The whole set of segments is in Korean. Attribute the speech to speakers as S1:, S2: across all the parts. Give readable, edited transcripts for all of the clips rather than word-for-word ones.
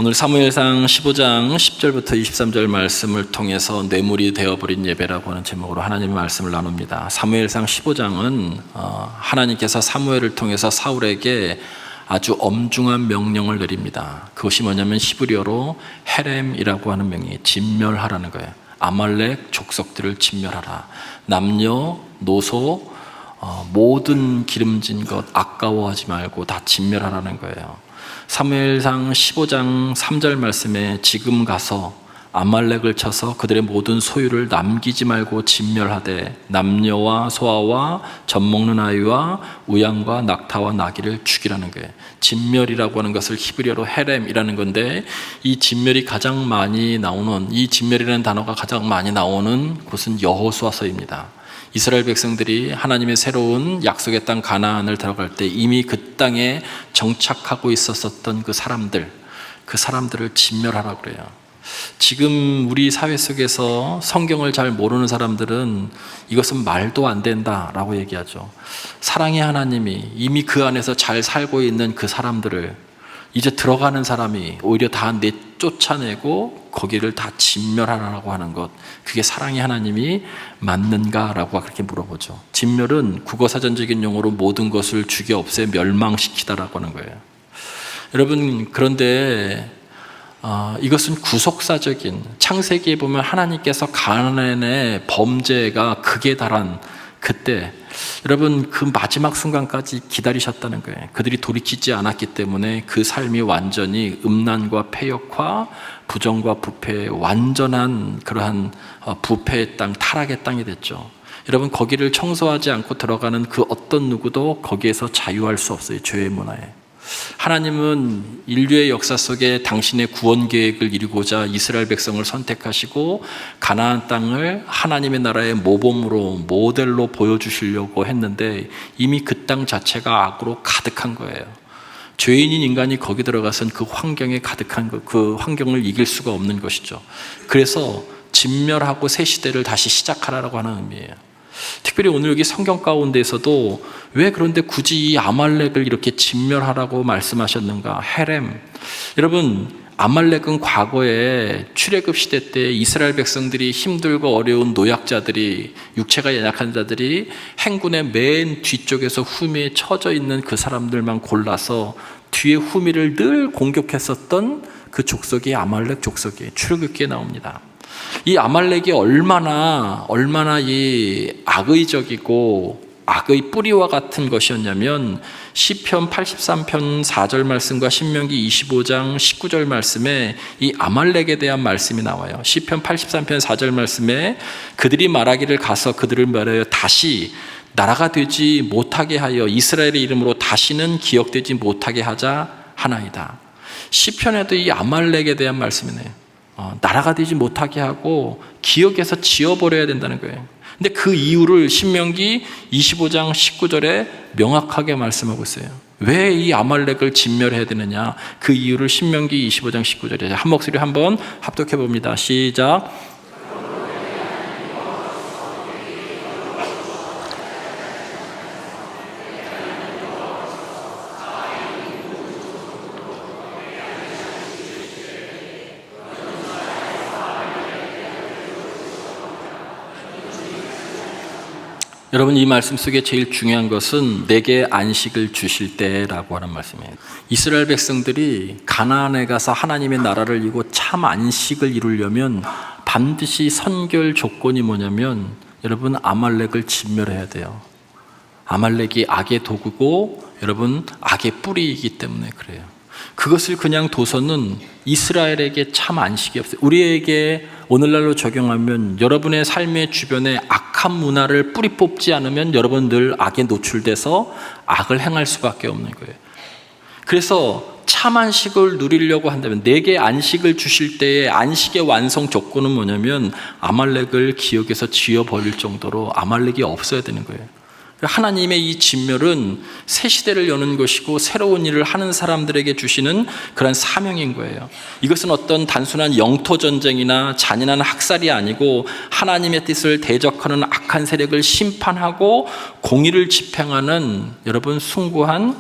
S1: 오늘 사무엘상 15장 10절부터 23절 말씀을 통해서 뇌물이 되어버린 예배라고 하는 제목으로 하나님의 말씀을 나눕니다. 사무엘상 15장은 하나님께서 사무엘을 통해서 사울에게 아주 엄중한 명령을 내립니다. 그것이 뭐냐면 히브리어로 헤렘이라고 하는 명령이 진멸하라는 거예요. 아말렉 족속들을 진멸하라. 남녀, 노소, 모든 기름진 것 아까워하지 말고 다 진멸하라는 거예요. 사무엘상 15장 3절 말씀에 지금 가서 아말렉을 쳐서 그들의 모든 소유를 남기지 말고 진멸하되 남녀와 소아와 젖먹는 아이와 우양과 낙타와 나귀를 죽이라는 거예요. 진멸이라고 하는 것을 히브리어로 헤렘이라는 건데, 이 진멸이 가장 많이 나오는, 이 진멸이라는 단어가 가장 많이 나오는 곳은 여호수아서입니다. 이스라엘 백성들이 하나님의 새로운 약속의 땅 가나안을 들어갈 때 이미 그 땅에 정착하고 있었던 그 사람들을 진멸하라고 그래요. 지금 우리 사회 속에서 성경을 잘 모르는 사람들은 이것은 말도 안 된다라고 얘기하죠. 사랑의 하나님이 이미 그 안에서 잘 살고 있는 그 사람들을 이제 들어가는 사람이 오히려 다 쫓아내고 거기를 다 진멸하라고 하는 것, 그게 사랑의 하나님이 맞는가라고 그렇게 물어보죠. 진멸은 국어사전적인 용어로 모든 것을 죽여 없애 멸망시키다라고 하는 거예요. 여러분, 그런데 이것은 구속사적인, 창세기에 보면 하나님께서 가나안의 범죄가 극에 달한 그때, 여러분, 그 마지막 순간까지 기다리셨다는 거예요. 그들이 돌이키지 않았기 때문에 그 삶이 완전히 음란과 폐역과 부정과 부패의 완전한 그러한 부패의 땅, 타락의 땅이 됐죠. 여러분, 거기를 청소하지 않고 들어가는 그 어떤 누구도 거기에서 자유할 수 없어요. 죄의 문화에. 하나님은 인류의 역사 속에 당신의 구원 계획을 이루고자 이스라엘 백성을 선택하시고 가나안 땅을 하나님의 나라의 모범으로, 모델로 보여주시려고 했는데 이미 그 땅 자체가 악으로 가득한 거예요. 죄인인 인간이 거기 들어가선 그 환경에 가득한 것, 그 환경을 이길 수가 없는 것이죠. 그래서 진멸하고 새 시대를 다시 시작하라고 하는 의미예요. 특별히 오늘 여기 성경 가운데에서도 왜 그런데 굳이 이 아말렉을 이렇게 진멸하라고 말씀하셨는가? 헤렘. 여러분, 아말렉은 과거에 출애굽 시대 때 이스라엘 백성들이 힘들고 어려운 노약자들이, 육체가 연약한 자들이 행군의 맨 뒤쪽에서 후미에 처져 있는 그 사람들만 골라서 뒤에 후미를 늘 공격했었던 그 족속이 아말렉 족속이에요. 출애굽기에 나옵니다. 이 아말렉이 얼마나 이 악의적이고 악의 뿌리와 같은 것이었냐면 시편 83편 4절 말씀과 신명기 25장 19절 말씀에 이 아말렉에 대한 말씀이 나와요. 시편 83편 4절 말씀에 그들이 말하기를 가서 그들을 멸하여 다시 나라가 되지 못하게 하여 이스라엘의 이름으로 다시는 기억되지 못하게 하자 하나이다. 시편에도 이 아말렉에 대한 말씀이네요. 나라가 되지 못하게 하고 기억에서 지워버려야 된다는 거예요. 근데 그 이유를 신명기 25장 19절에 명확하게 말씀하고 있어요. 왜 이 아말렉을 진멸해야 되느냐? 그 이유를 신명기 25장 19절에 한 목소리 한번 합독해 봅니다. 시작. 여러분, 이 말씀 속에 제일 중요한 것은 내게 안식을 주실 때라고 하는 말씀이에요. 이스라엘 백성들이 가나안에 가서 하나님의 나라를 이루고 참 안식을 이루려면 반드시 선결 조건이 뭐냐면, 여러분, 아말렉을 진멸해야 돼요. 아말렉이 악의 도구고 여러분 악의 뿌리이기 때문에 그래요. 그것을 그냥 둬서는 이스라엘에게 참 안식이 없어요. 우리에게 오늘날로 적용하면 여러분의 삶의 주변에 악한 문화를 뿌리 뽑지 않으면 여러분 늘 악에 노출돼서 악을 행할 수밖에 없는 거예요. 그래서 참 안식을 누리려고 한다면, 내게 안식을 주실 때의 안식의 완성 조건은 뭐냐면 아말렉을 기억에서 지워버릴 정도로 아말렉이 없어야 되는 거예요. 하나님의 이 진멸은 새 시대를 여는 것이고 새로운 일을 하는 사람들에게 주시는 그런 사명인 거예요. 이것은 어떤 단순한 영토 전쟁이나 잔인한 학살이 아니고 하나님의 뜻을 대적하는 악한 세력을 심판하고 공의를 집행하는 여러분 숭고한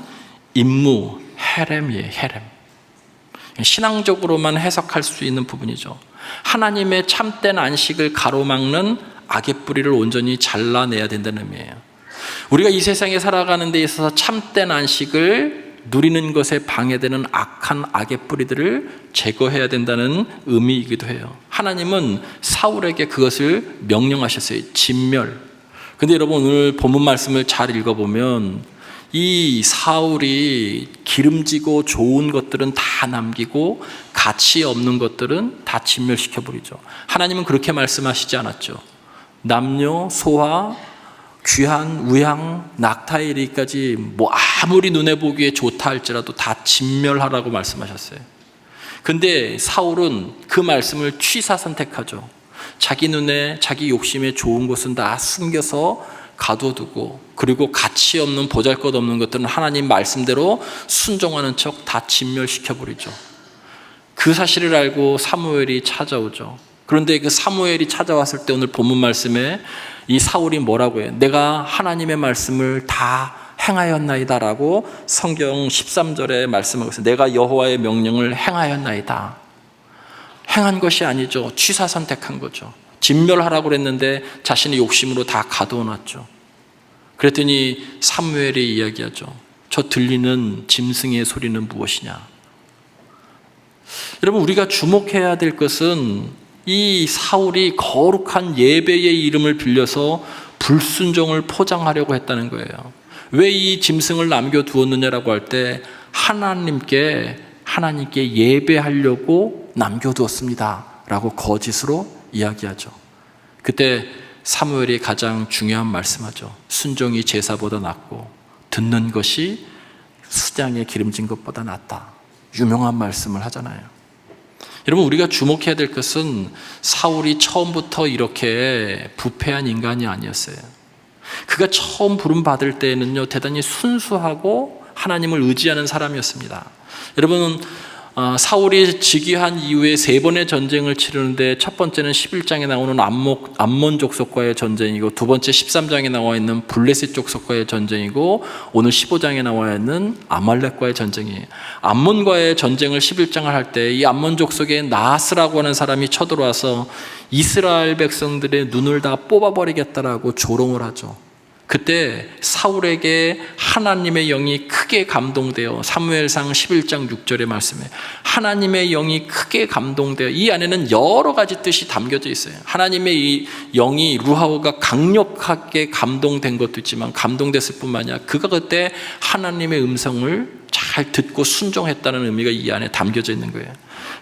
S1: 임무, 헤렘이에요. 헤렘. 신앙적으로만 해석할 수 있는 부분이죠. 하나님의 참된 안식을 가로막는 악의 뿌리를 온전히 잘라내야 된다는 의미예요. 우리가 이 세상에 살아가는 데 있어서 참된 안식을 누리는 것에 방해되는 악한 악의 뿌리들을 제거해야 된다는 의미이기도 해요. 하나님은 사울에게 그것을 명령하셨어요. 진멸. 근데 여러분, 오늘 본문 말씀을 잘 읽어보면 이 사울이 기름지고 좋은 것들은 다 남기고 가치 없는 것들은 다 진멸시켜버리죠. 하나님은 그렇게 말씀하시지 않았죠. 남녀, 소화, 귀한, 우양, 낙타에 이르기까지 뭐 아무리 눈에 보기에 좋다 할지라도 다 진멸하라고 말씀하셨어요. 근데 사울은 그 말씀을 취사 선택하죠. 자기 눈에, 자기 욕심에 좋은 것은 다 숨겨서 가둬두고, 그리고 가치 없는, 보잘것없는 것들은 하나님 말씀대로 순종하는 척 다 진멸시켜버리죠. 그 사실을 알고 사무엘이 찾아오죠. 그런데 그 사무엘이 찾아왔을 때 오늘 본문 말씀에 이 사울이 뭐라고 해요? 내가 하나님의 말씀을 다 행하였나이다 라고 성경 13절에 말씀하고 있어요. 내가 여호와의 명령을 행하였나이다. 행한 것이 아니죠. 취사 선택한 거죠. 진멸하라고 그랬는데 자신의 욕심으로 다 가둬놨죠. 그랬더니 사무엘이 이야기하죠. 저 들리는 짐승의 소리는 무엇이냐? 여러분, 우리가 주목해야 될 것은 이 사울이 거룩한 예배의 이름을 빌려서 불순종을 포장하려고 했다는 거예요. 왜 이 짐승을 남겨두었느냐라고 할 때 하나님께 예배하려고 남겨두었습니다 라고 거짓으로 이야기하죠. 그때 사무엘이 가장 중요한 말씀하죠. 순종이 제사보다 낫고 듣는 것이 수장에 기름진 것보다 낫다. 유명한 말씀을 하잖아요. 여러분, 우리가 주목해야 될 것은 사울이 처음부터 이렇게 부패한 인간이 아니었어요. 그가 처음 부름 받을 때에는요, 대단히 순수하고 하나님을 의지하는 사람이었습니다. 여러분, 사울이 즉위한 이후에 3번의 전쟁을 치르는데 첫 번째는 11장에 나오는 암몬 족속과의 전쟁이고, 두 번째 13장에 나와 있는 블레셋 족속과의 전쟁이고, 오늘 15장에 나와 있는 아말렉과의 전쟁이에요. 암몬과의 전쟁을 11장을 할 때 이 암몬 족속의 나하스라고 하는 사람이 쳐들어와서 이스라엘 백성들의 눈을 다 뽑아버리겠다라고 조롱을 하죠. 그때 사울에게 하나님의 영이 크게 감동되어, 사무엘상 11장 6절의 말씀에 하나님의 영이 크게 감동되어, 이 안에는 여러 가지 뜻이 담겨져 있어요. 하나님의 이 영이, 루하우가 강력하게 감동된 것도 있지만, 감동됐을 뿐만 아니라 그가 그때 하나님의 음성을 잘 듣고 순종했다는 의미가 이 안에 담겨져 있는 거예요.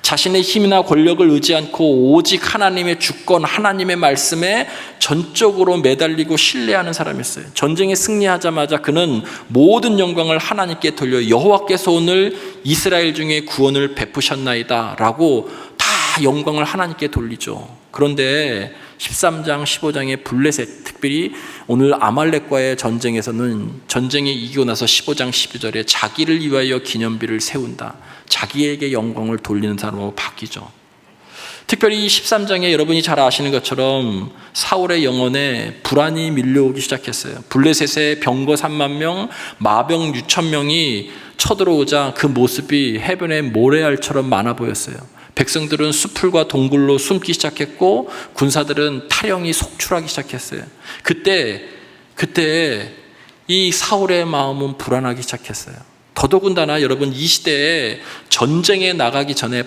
S1: 자신의 힘이나 권력을 의지 않고 오직 하나님의 주권, 하나님의 말씀에 전적으로 매달리고 신뢰하는 사람이었어요. 전쟁에 승리하자마자 그는 모든 영광을 하나님께 돌려 여호와께서 오늘 이스라엘 중에 구원을 베푸셨나이다 라고 다 영광을 하나님께 돌리죠. 그런데 13장 15장의 블레셋, 특별히 오늘 아말렉과의 전쟁에서는 전쟁에 이기고 나서 15장 12절에 자기를 위하여 기념비를 세운다, 자기에게 영광을 돌리는 사람으로 바뀌죠. 특별히 13장에 여러분이 잘 아시는 것처럼 사울의 영혼에 불안이 밀려오기 시작했어요. 블레셋의 병거 3만 명, 마병 6천 명이 쳐들어오자 그 모습이 해변의 모래알처럼 많아 보였어요. 백성들은 수풀과 동굴로 숨기 시작했고, 군사들은 타령이 속출하기 시작했어요. 그때 이 사울의 마음은 불안하기 시작했어요. 더더군다나 여러분, 이 시대에 전쟁에 나가기 전에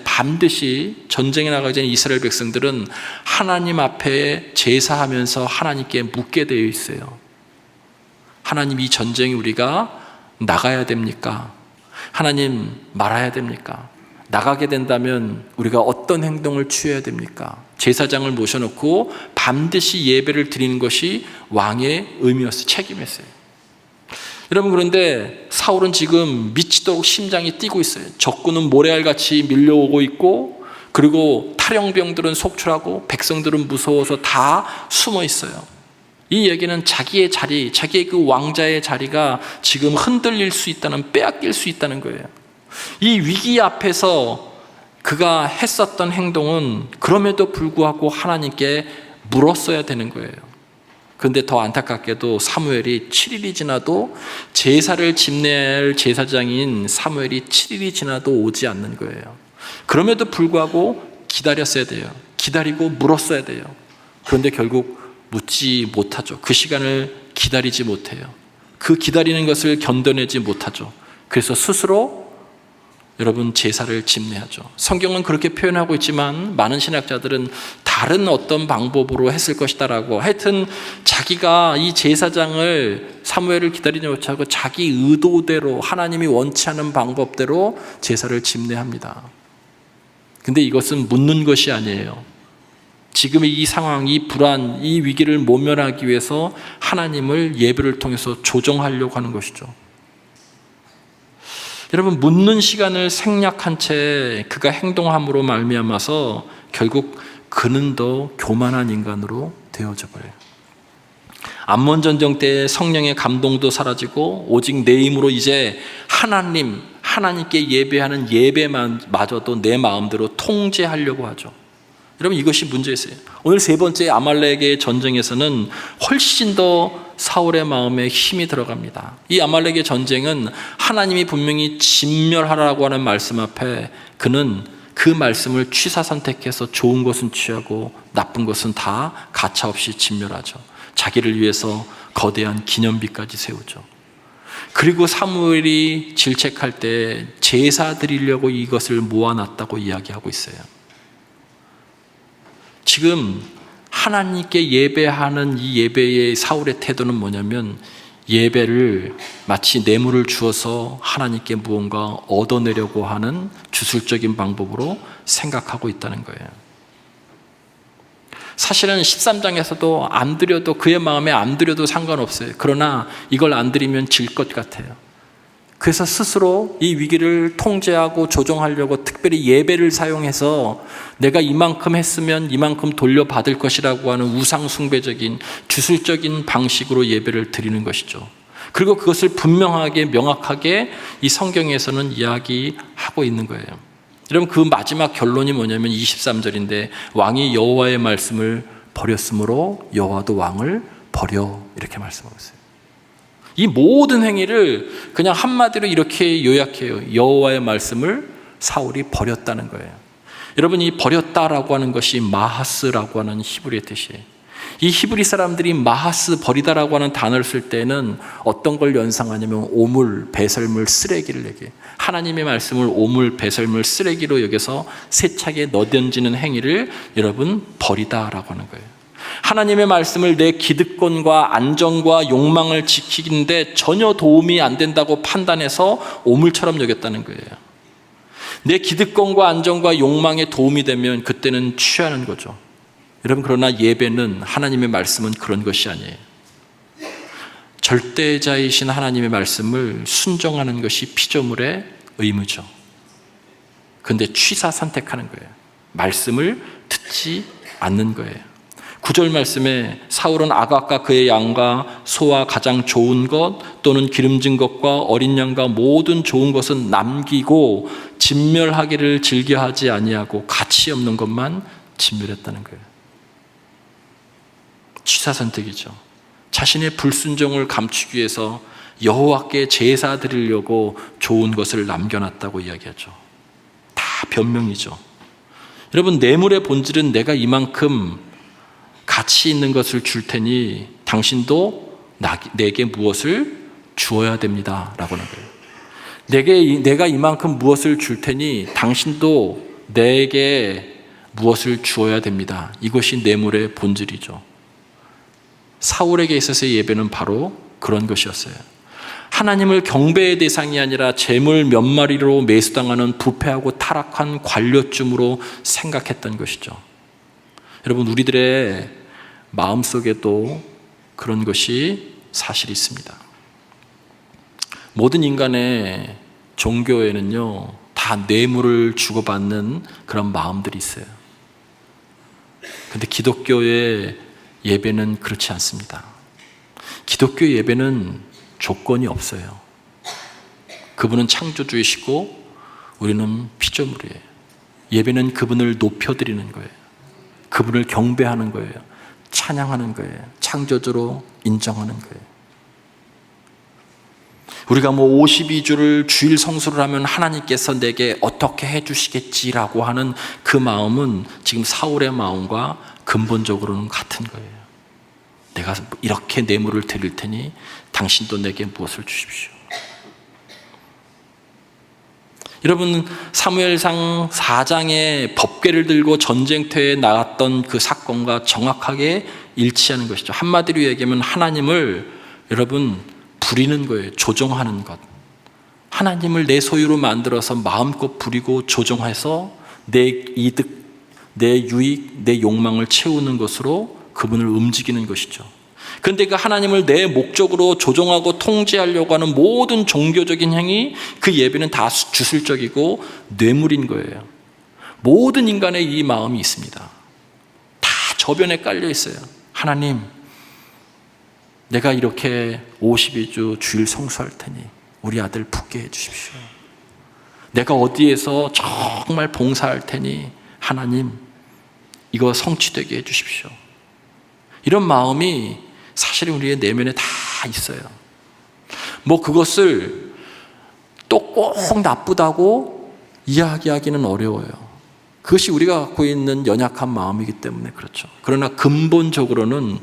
S1: 이스라엘 백성들은 하나님 앞에 제사하면서 하나님께 묻게 되어 있어요. 하나님, 이 전쟁에 우리가 나가야 됩니까? 하나님, 말아야 됩니까? 나가게 된다면 우리가 어떤 행동을 취해야 됩니까? 제사장을 모셔놓고 반드시 예배를 드리는 것이 왕의 의미였어요. 책임이었어요. 여러분, 그런데 사울은 지금 미치도록 심장이 뛰고 있어요. 적군은 모래알같이 밀려오고 있고, 그리고 탈영병들은 속출하고 백성들은 무서워서 다 숨어 있어요. 이 얘기는 자기의 자리, 자기의 그 왕자의 자리가 지금 흔들릴 수 있다는, 빼앗길 수 있다는 거예요. 이 위기 앞에서 그가 했었던 행동은 그럼에도 불구하고 하나님께 물었어야 되는 거예요. 그런데 더 안타깝게도 사무엘이 7일이 지나도, 제사를 집례할 제사장인 사무엘이 7일이 지나도 오지 않는 거예요. 그럼에도 불구하고 기다렸어야 돼요. 기다리고 물었어야 돼요. 그런데 결국 묻지 못하죠. 그 시간을 기다리지 못해요. 그 기다리는 것을 견뎌내지 못하죠. 그래서 스스로 여러분 제사를 집례하죠. 성경은 그렇게 표현하고 있지만 많은 신학자들은 다른 어떤 방법으로 했을 것이다라고, 하여튼 자기가 이 제사장을 사무엘을 기다리지 못하고 자기 의도대로 하나님이 원치 않은 방법대로 제사를 집례합니다. 근데 이것은 묻는 것이 아니에요. 지금의 이 상황, 이 불안, 이 위기를 모면하기 위해서 하나님을 예배를 통해서 조정하려고 하는 것이죠. 여러분, 묻는 시간을 생략한 채 그가 행동함으로 말미암아서 결국 그는 더 교만한 인간으로 되어져 버려요. 암몬 전쟁 때 성령의 감동도 사라지고 오직 내 힘으로 이제 하나님께 예배하는 예배마저도 내 마음대로 통제하려고 하죠. 여러분, 이것이 문제였어요. 오늘 세 번째 아말렉의 전쟁에서는 훨씬 더 사울의 마음에 힘이 들어갑니다. 이 아말렉의 전쟁은 하나님이 분명히 진멸하라고 하는 말씀 앞에 그는 그 말씀을 취사 선택해서 좋은 것은 취하고 나쁜 것은 다 가차없이 진멸하죠. 자기를 위해서 거대한 기념비까지 세우죠. 그리고 사무엘이 질책할 때 제사 드리려고 이것을 모아놨다고 이야기하고 있어요. 지금 하나님께 예배하는 이 예배의 사울의 태도는 뭐냐면, 예배를 마치 뇌물을 주어서 하나님께 무언가 얻어내려고 하는 주술적인 방법으로 생각하고 있다는 거예요. 사실은 13장에서도 안 드려도, 그의 마음에 안 드려도 상관없어요. 그러나 이걸 안 드리면 질 것 같아요. 그래서 스스로 이 위기를 통제하고 조정하려고 특별히 예배를 사용해서 내가 이만큼 했으면 이만큼 돌려받을 것이라고 하는 우상숭배적인 주술적인 방식으로 예배를 드리는 것이죠. 그리고 그것을 분명하게 명확하게 이 성경에서는 이야기하고 있는 거예요. 여러분, 그 마지막 결론이 뭐냐면 23절인데 왕이 여호와의 말씀을 버렸으므로 여호와도 왕을 버려, 이렇게 말씀하고 있어요. 이 모든 행위를 그냥 한마디로 이렇게 요약해요. 여호와의 말씀을 사울이 버렸다는 거예요. 여러분, 이 버렸다라고 하는 것이 마하스라고 하는 히브리의 뜻이에요. 이 히브리 사람들이 마하스, 버리다라고 하는 단어를 쓸 때는 어떤 걸 연상하냐면 오물, 배설물, 쓰레기를 얘기해요. 하나님의 말씀을 오물, 배설물, 쓰레기로 여기서 세차게 넣어던지는 행위를 여러분 버리다라고 하는 거예요. 하나님의 말씀을 내 기득권과 안정과 욕망을 지키는데 전혀 도움이 안 된다고 판단해서 오물처럼 여겼다는 거예요. 내 기득권과 안정과 욕망에 도움이 되면 그때는 취하는 거죠. 여러분, 그러나 예배는, 하나님의 말씀은 그런 것이 아니에요. 절대자이신 하나님의 말씀을 순종하는 것이 피조물의 의무죠. 그런데 취사 선택하는 거예요. 말씀을 듣지 않는 거예요. 9절 말씀에 사울은 아각과 그의 양과 소와 가장 좋은 것 또는 기름진 것과 어린 양과 모든 좋은 것은 남기고 진멸하기를 즐겨하지 아니하고 가치 없는 것만 진멸했다는 거예요. 취사 선택이죠. 자신의 불순종을 감추기 위해서 여호와께 제사 드리려고 좋은 것을 남겨놨다고 이야기하죠. 다 변명이죠. 여러분, 뇌물의 본질은 내가 이만큼 가치 있는 것을 줄 테니 당신도 내게 무엇을 주어야 됩니다 라고 하는 거예요. 내가 이만큼 무엇을 줄 테니 당신도 내게 무엇을 주어야 됩니다. 이것이 뇌물의 본질이죠. 사울에게 있어서의 예배는 바로 그런 것이었어요. 하나님을 경배의 대상이 아니라 재물 몇 마리로 매수당하는 부패하고 타락한 관료쯤으로 생각했던 것이죠. 여러분, 우리들의 마음속에도 그런 것이 사실이 있습니다. 모든 인간의 종교에는요, 다 뇌물을 주고받는 그런 마음들이 있어요. 그런데 기독교의 예배는 그렇지 않습니다. 기독교 예배는 조건이 없어요. 그분은 창조주이시고 우리는 피조물이에요. 예배는 그분을 높여드리는 거예요. 그분을 경배하는 거예요. 찬양하는 거예요. 창조주로 인정하는 거예요. 우리가 뭐 52주를 주일 성수를 하면 하나님께서 내게 어떻게 해주시겠지라고 하는 그 마음은 지금 사울의 마음과 근본적으로는 같은 거예요. 내가 이렇게 뇌물을 드릴 테니 당신도 내게 무엇을 주십시오. 여러분, 사무엘상 4장의 법궤를 들고 전쟁터에 나갔던 그 사건과 정확하게 일치하는 것이죠. 한마디로 얘기하면 하나님을 여러분 부리는 거예요. 조종하는 것. 하나님을 내 소유로 만들어서 마음껏 부리고 조종해서 내 이득, 내 유익, 내 욕망을 채우는 것으로 그분을 움직이는 것이죠. 그런데 그 하나님을 내 목적으로 조종하고 통제하려고 하는 모든 종교적인 행위, 그 예배는 다 주술적이고 뇌물인 거예요. 모든 인간의 이 마음이 있습니다. 다 저변에 깔려 있어요. 하나님, 내가 이렇게 52주 주일 성수할 테니 우리 아들 붙게 해주십시오. 내가 어디에서 정말 봉사할 테니 하나님, 이거 성취되게 해주십시오. 이런 마음이 사실 우리의 내면에 다 있어요. 뭐 그것을 또 꼭 나쁘다고 이야기하기는 어려워요. 그것이 우리가 갖고 있는 연약한 마음이기 때문에 그렇죠. 그러나 근본적으로는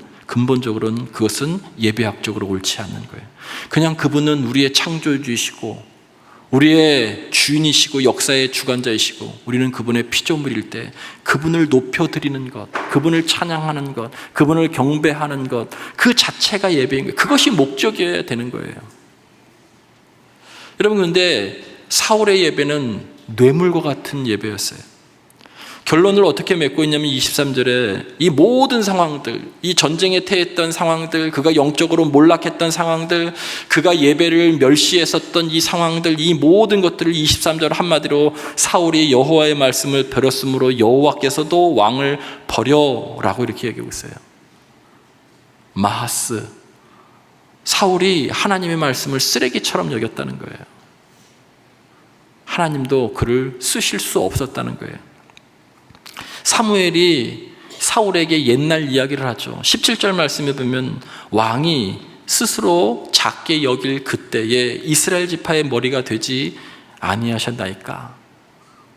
S1: 그것은 예배학적으로 옳지 않는 거예요. 그냥 그분은 우리의 창조주이시고 우리의 주인이시고 역사의 주관자이시고 우리는 그분의 피조물일 때 그분을 높여드리는 것, 그분을 찬양하는 것, 그분을 경배하는 것, 그 자체가 예배인 거예요. 그것이 목적이어야 되는 거예요. 여러분, 그런데 사울의 예배는 뇌물과 같은 예배였어요. 결론을 어떻게 맺고 있냐면 23절에 이 모든 상황들, 이 전쟁에 패했던 상황들, 그가 영적으로 몰락했던 상황들, 그가 예배를 멸시했었던 이 상황들, 이 모든 것들을 23절 한마디로 사울이 여호와의 말씀을 버렸으므로 여호와께서도 왕을 버려라고 이렇게 얘기하고 있어요. 마하스, 사울이 하나님의 말씀을 쓰레기처럼 여겼다는 거예요. 하나님도 그를 쓰실 수 없었다는 거예요. 사무엘이 사울에게 옛날 이야기를 하죠. 17절 말씀에 보면 왕이 스스로 작게 여길 그때에 이스라엘 지파의 머리가 되지 아니하셨나이까.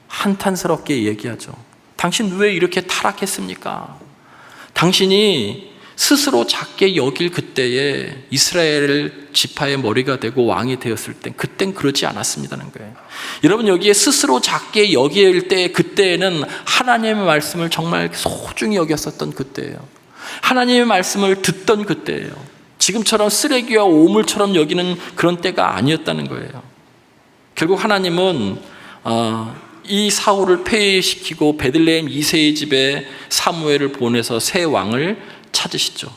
S1: 한탄스럽게 얘기하죠. 당신 왜 이렇게 타락했습니까? 당신이 스스로 작게 여길 그때에 이스라엘 지파의 머리가 되고 왕이 되었을 때 그땐 그러지 않았습니다는 거예요. 여러분, 여기에 스스로 작게 여길 때 그때에는 하나님의 말씀을 정말 소중히 여겼었던 그때예요. 하나님의 말씀을 듣던 그때예요. 지금처럼 쓰레기와 오물처럼 여기는 그런 때가 아니었다는 거예요. 결국 하나님은 이 사울을 폐위시키고 베들레헴 이새의 집에 사무엘을 보내서 새 왕을 찾으시죠.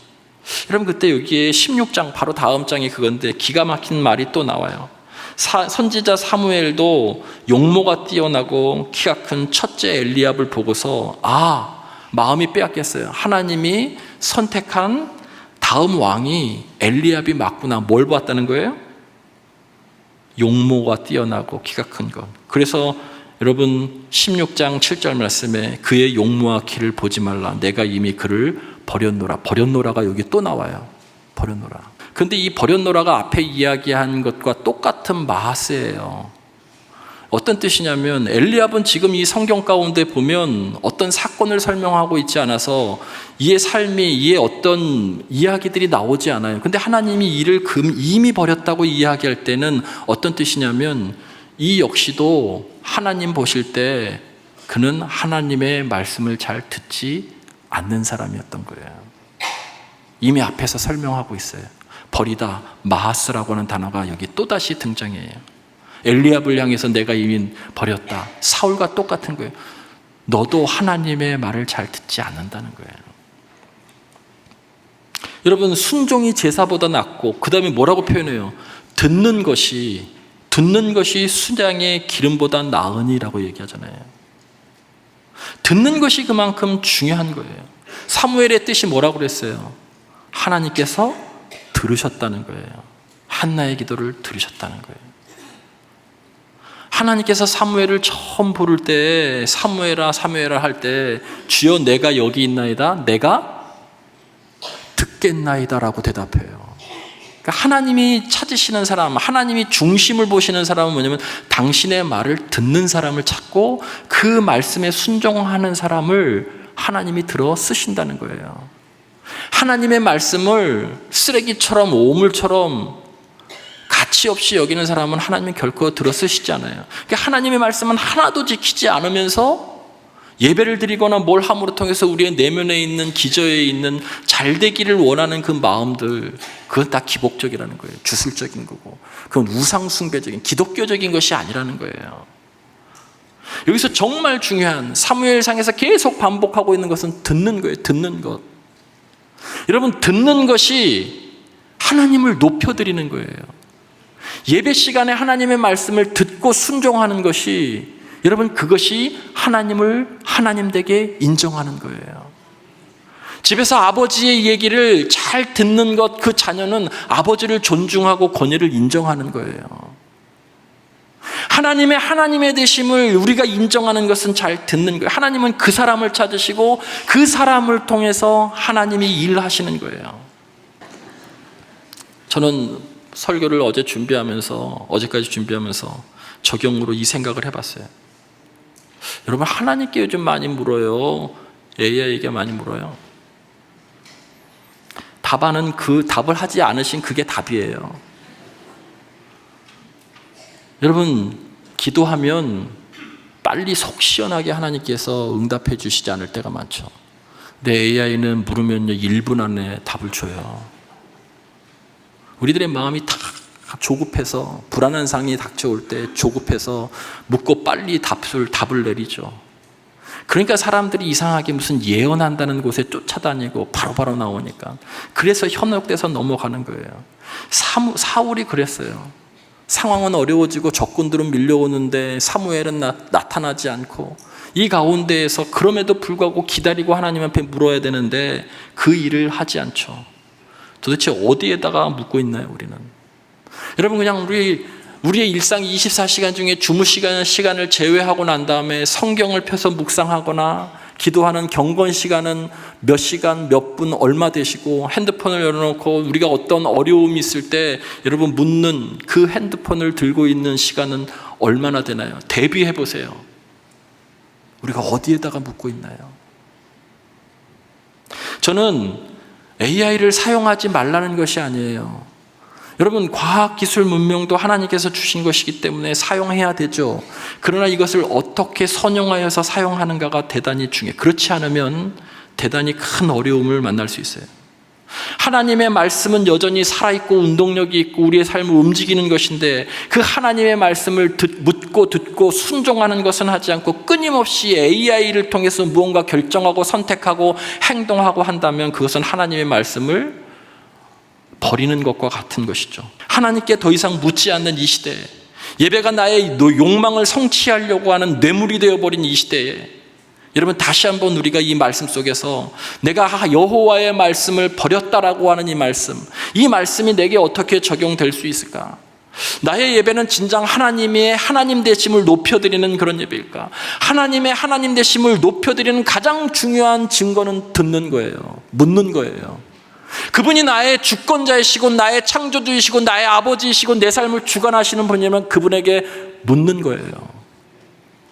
S1: 여러분, 그때 여기에 16장 바로 다음 장이 그건데 기가 막힌 말이 또 나와요. 선지자 사무엘도 용모가 뛰어나고 키가 큰 첫째 엘리압을 보고서 마음이 빼앗겼어요. 하나님이 선택한 다음 왕이 엘리압이 맞구나. 뭘 봤다는 거예요? 용모가 뛰어나고 키가 큰 것. 그래서 여러분 16장 7절 말씀에 그의 용모와 키를 보지 말라. 내가 이미 그를 버렸노라. 버렸노라가 여기 또 나와요. 버렸노라. 근데 이 버렸노라가 앞에 이야기한 것과 똑같은 마하스예요. 어떤 뜻이냐면 엘리압은 지금 이 성경 가운데 보면 어떤 사건을 설명하고 있지 않아서 이의 삶이, 이의 어떤 이야기들이 나오지 않아요. 근데 하나님이 이를 이미 버렸다고 이야기할 때는 어떤 뜻이냐면 이 역시도 하나님 보실 때 그는 하나님의 말씀을 잘 듣지 않는 사람이었던 거예요. 이미 앞에서 설명하고 있어요. 버리다, 마하스라고 하는 단어가 여기 또다시 등장해요. 엘리압을 향해서 내가 이미 버렸다. 사울과 똑같은 거예요. 너도 하나님의 말을 잘 듣지 않는다는 거예요. 여러분, 순종이 제사보다 낫고 그 다음에 뭐라고 표현해요? 듣는 것이 순양의 기름보다 나으니라고 얘기하잖아요. 듣는 것이 그만큼 중요한 거예요. 사무엘의 뜻이 뭐라고 그랬어요? 하나님께서 들으셨다는 거예요. 한나의 기도를 들으셨다는 거예요. 하나님께서 사무엘을 처음 부를 때 사무엘아 할 때 주여 내가 여기 있나이다, 내가 듣겠나이다 라고 대답해요. 그러니까 하나님이 찾으시는 사람, 하나님이 중심을 보시는 사람은 뭐냐면 당신의 말을 듣는 사람을 찾고 그 말씀에 순종하는 사람을 하나님이 들어 쓰신다는 거예요. 하나님의 말씀을 쓰레기처럼 오물처럼 가치 없이 여기는 사람은 하나님이 결코 들어 쓰시지 않아요. 그러니까 하나님의 말씀은 하나도 지키지 않으면서 예배를 드리거나 뭘 함으로 통해서 우리의 내면에 있는 기저에 있는 잘되기를 원하는 그 마음들, 그건 다 기복적이라는 거예요. 주술적인 거고, 그건 우상숭배적인 기독교적인 것이 아니라는 거예요. 여기서 정말 중요한 사무엘상에서 계속 반복하고 있는 것은 듣는 거예요. 듣는 것. 여러분, 듣는 것이 하나님을 높여드리는 거예요. 예배 시간에 하나님의 말씀을 듣고 순종하는 것이, 여러분, 그것이 하나님을 하나님되게 인정하는 거예요. 집에서 아버지의 얘기를 잘 듣는 것, 그 자녀는 아버지를 존중하고 권위를 인정하는 거예요. 하나님의 되심을 우리가 인정하는 것은 잘 듣는 거예요. 하나님은 그 사람을 찾으시고 그 사람을 통해서 하나님이 일하시는 거예요. 저는 설교를 어제까지 준비하면서 적용으로 이 생각을 해봤어요. 여러분, 하나님께 요즘 많이 물어요? AI에게 많이 물어요? 답안은 그 답을 하지 않으신 그게 답이에요. 여러분, 기도하면 빨리 속 시원하게 하나님께서 응답해 주시지 않을 때가 많죠. 근데 AI는 물으면요 1분 안에 답을 줘요. 우리들의 마음이 다 조급해서, 불안한 상황이 닥쳐올 때 조급해서 묻고 빨리 답을 내리죠. 그러니까 사람들이 이상하게 무슨 예언한다는 곳에 쫓아다니고 바로바로 나오니까, 그래서 현혹돼서 넘어가는 거예요. 사울이 그랬어요. 상황은 어려워지고 적군들은 밀려오는데 사무엘은 나타나지 않고, 이 가운데에서 그럼에도 불구하고 기다리고 하나님 앞에 물어야 되는데 그 일을 하지 않죠. 도대체 어디에다가 묻고 있나요, 우리는? 여러분, 그냥 우리의 일상 24시간 중에 시간을 제외하고 난 다음에 성경을 펴서 묵상하거나 기도하는 경건 시간은 몇 시간, 몇 분, 얼마 되시고, 핸드폰을 열어놓고 우리가 어떤 어려움이 있을 때 여러분 묻는 그 핸드폰을 들고 있는 시간은 얼마나 되나요? 대비해 보세요. 우리가 어디에다가 묻고 있나요? 저는 AI를 사용하지 말라는 것이 아니에요. 여러분, 과학기술 문명도 하나님께서 주신 것이기 때문에 사용해야 되죠. 그러나 이것을 어떻게 선용하여서 사용하는가가 대단히 중요해요. 그렇지 않으면 대단히 큰 어려움을 만날 수 있어요. 하나님의 말씀은 여전히 살아있고 운동력이 있고 우리의 삶을 움직이는 것인데, 그 하나님의 말씀을 묻고 듣고 순종하는 것은 하지 않고 끊임없이 AI를 통해서 무언가 결정하고 선택하고 행동하고 한다면 그것은 하나님의 말씀을 버리는 것과 같은 것이죠. 하나님께 더 이상 묻지 않는 이 시대에, 예배가 나의 욕망을 성취하려고 하는 뇌물이 되어버린 이 시대에, 여러분, 다시 한번 우리가 이 말씀 속에서 내가 여호와의 말씀을 버렸다라고 하는 이 말씀이 내게 어떻게 적용될 수 있을까? 나의 예배는 진정 하나님의 하나님 되심을 높여드리는 그런 예배일까? 하나님의 하나님 되심을 높여드리는 가장 중요한 증거는 듣는 거예요. 묻는 거예요. 그분이 나의 주권자이시고 나의 창조주이시고 나의 아버지이시고 내 삶을 주관하시는 분이면 그분에게 묻는 거예요.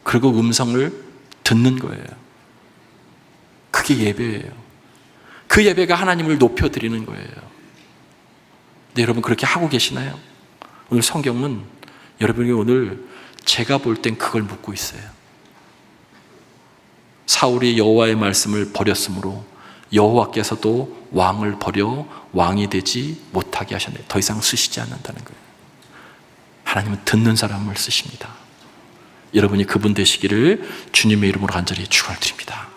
S1: 그리고 음성을 듣는 거예요. 그게 예배예요. 그 예배가 하나님을 높여드리는 거예요. 근데 여러분, 그렇게 하고 계시나요? 오늘 성경은 여러분이 오늘 제가 볼 땐 그걸 묻고 있어요. 사울이 여호와의 말씀을 버렸으므로 여호와께서도 왕을 버려 왕이 되지 못하게 하셨네요. 더 이상 쓰시지 않는다는 거예요. 하나님은 듣는 사람을 쓰십니다. 여러분이 그분 되시기를 주님의 이름으로 간절히 축원드립니다.